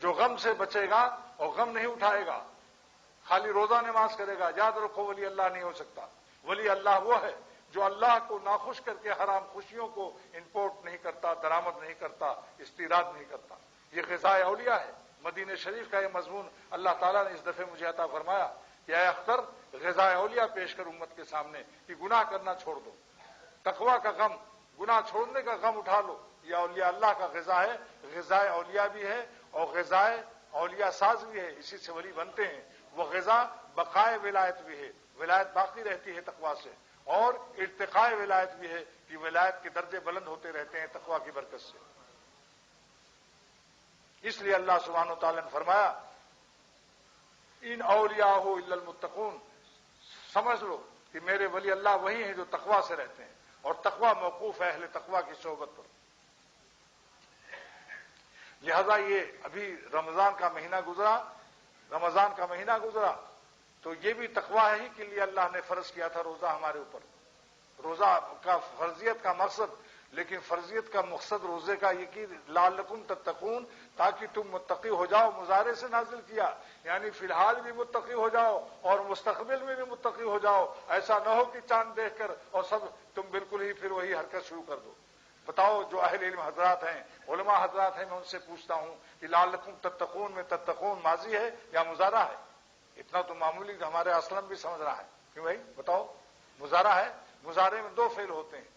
جو غم سے بچے گا اور غم نہیں اٹھائے گا، خالی روزہ نماز کرے گا، یاد رکھو ولی اللہ نہیں ہو سکتا۔ ولی اللہ وہ ہے جو اللہ کو ناخوش کر کے حرام خوشیوں کو امپورٹ نہیں کرتا، درآمد نہیں کرتا، استیراد نہیں کرتا۔ یہ غذائے اولیاء ہے۔ مدینہ شریف کا یہ مضمون اللہ تعالیٰ نے اس دفعہ مجھے عطا فرمایا کہ اے اختر، غذائے اولیاء پیش کر امت کے سامنے کہ گناہ کرنا چھوڑ دو، تقویٰ کا غم، گناہ چھوڑنے کا غم اٹھا لو۔ یہ اولیاء اللہ کا غذا ہے، غذائے اولیاء بھی ہے اور غذائے اولیاء ساز بھی ہے، اسی سے ولی بنتے ہیں۔ وہ غذا بقائے ولایت بھی ہے، ولایت باقی رہتی ہے تقویٰ سے، اور ارتقاء ولایت بھی ہے کہ ولایت کے درجے بلند ہوتے رہتے ہیں تقویٰ کی برکت سے۔ اس لیے اللہ سبحانہ و تعالی نے فرمایا ان اولیاء الا المتقون، سمجھ لو کہ میرے ولی اللہ وہی ہیں جو تقویٰ سے رہتے ہیں، اور تقویٰ موقوف ہے اہل تقویٰ کی صحبت پر۔ لہذا یہ ابھی رمضان کا مہینہ گزرا تو یہ بھی تقویٰ ہی کے لیے اللہ نے فرض کیا تھا روزہ ہمارے اوپر۔ روزہ کا فرضیت کا مقصد، لیکن فرضیت کا مقصد روزے کا یہ کہ لعلکم تتقون، تاکہ تم متقی ہو جاؤ، مضارع سے نازل کیا، یعنی فی الحال بھی متقی ہو جاؤ اور مستقبل میں بھی متقی ہو جاؤ۔ ایسا نہ ہو کہ چاند دیکھ کر اور سب تم بالکل ہی پھر وہی حرکت شروع کر دو۔ بتاؤ جو اہل علم حضرات ہیں، علماء حضرات ہیں، میں ان سے پوچھتا ہوں کہ لعلکم تتقون میں تتقون ماضی ہے یا مضارع ہے؟ اتنا تو معمولی ہمارے اسلم بھی سمجھ رہا ہے، کیوں بھائی بتاؤ؟ مضارع ہے۔ مضارع میں دو فعل ہوتے ہیں،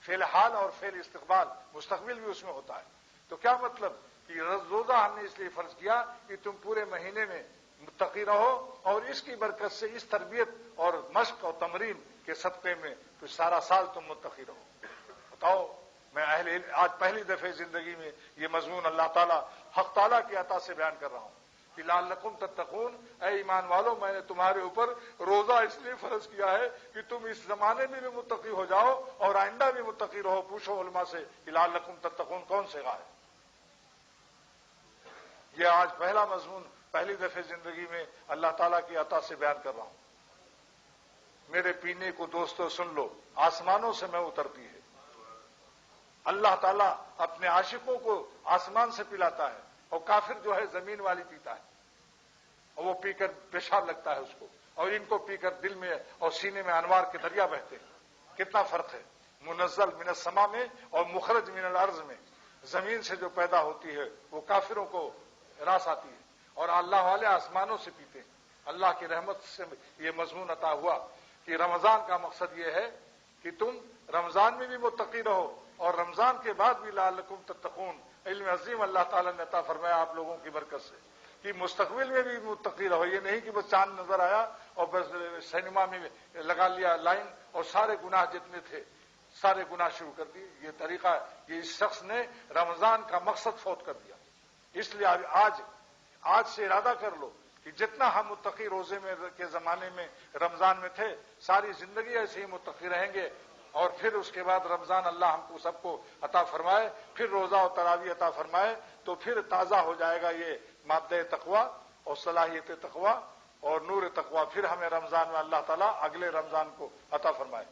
فعل حال اور فعل استقبال، مستقبل بھی اس میں ہوتا ہے۔ تو کیا مطلب کہ روزہ ہم نے اس لیے فرض کیا کہ تم پورے مہینے میں متقی رہو، اور اس کی برکت سے، اس تربیت اور مشق اور تمرین کے صدقے میں تو سارا سال تم متقی رہو۔ بتاؤ، میں آج پہلی دفعہ زندگی میں یہ مضمون اللہ تعالیٰ حق تعالیٰ کی عطا سے بیان کر رہا ہوں کہ لعلکم تتقون، اے ایمان والو، میں نے تمہارے اوپر روزہ اس لیے فرض کیا ہے کہ تم اس زمانے میں بھی متقی ہو جاؤ اور آئندہ بھی متقی رہو۔ پوچھو علماء سے کہ لعلکم تتقون کون سے گا ہے؟ یہ آج پہلا مضمون پہلی دفعہ زندگی میں اللہ تعالیٰ کی عطا سے بیان کر رہا ہوں۔ میرے پینے کو دوستو سن لو، آسمانوں سے میں اترتی ہے۔ اللہ تعالیٰ اپنے عاشقوں کو آسمان سے پلاتا ہے، اور کافر جو ہے زمین والی پیتا ہے، اور وہ پی کر پیشاب لگتا ہے اس کو، اور ان کو پی کر دل میں اور سینے میں انوار کے دریا بہتے ہیں۔ کتنا فرق ہے منزل من السماء میں اور مخرج من الارض میں۔ زمین سے جو پیدا ہوتی ہے وہ کافروں کو راس آتی ہے، اور اللہ والے آسمانوں سے پیتے ہیں۔ اللہ کی رحمت سے یہ مضمون عطا ہوا کہ رمضان کا مقصد یہ ہے کہ تم رمضان میں بھی متقی رہو، اور رمضان کے بعد بھی لعلکم تتقون۔ علم عظیم اللہ تعالیٰ نے عطا فرمایا آپ لوگوں کی برکت سے کہ مستقبل میں بھی متقی رہو۔ یہ نہیں کہ بس چاند نظر آیا اور بس سینما میں لگا لیا لائن اور سارے گناہ جتنے تھے سارے گناہ شروع کر دیے۔ یہ طریقہ، یہ اس شخص نے رمضان کا مقصد فوت کر دیا۔ اس لیے آج سے ارادہ کر لو کہ جتنا ہم متقی روزے میں کے زمانے میں رمضان میں تھے، ساری زندگی ایسے ہی متقی رہیں گے، اور پھر اس کے بعد رمضان اللہ ہم کو سب کو عطا فرمائے، پھر روزہ اور تراویح عطا فرمائے، تو پھر تازہ ہو جائے گا یہ مادہ تقویٰ اور صلاحیت تقویٰ اور نور تقویٰ۔ پھر ہمیں رمضان میں اللہ تعالیٰ اگلے رمضان کو عطا فرمائے۔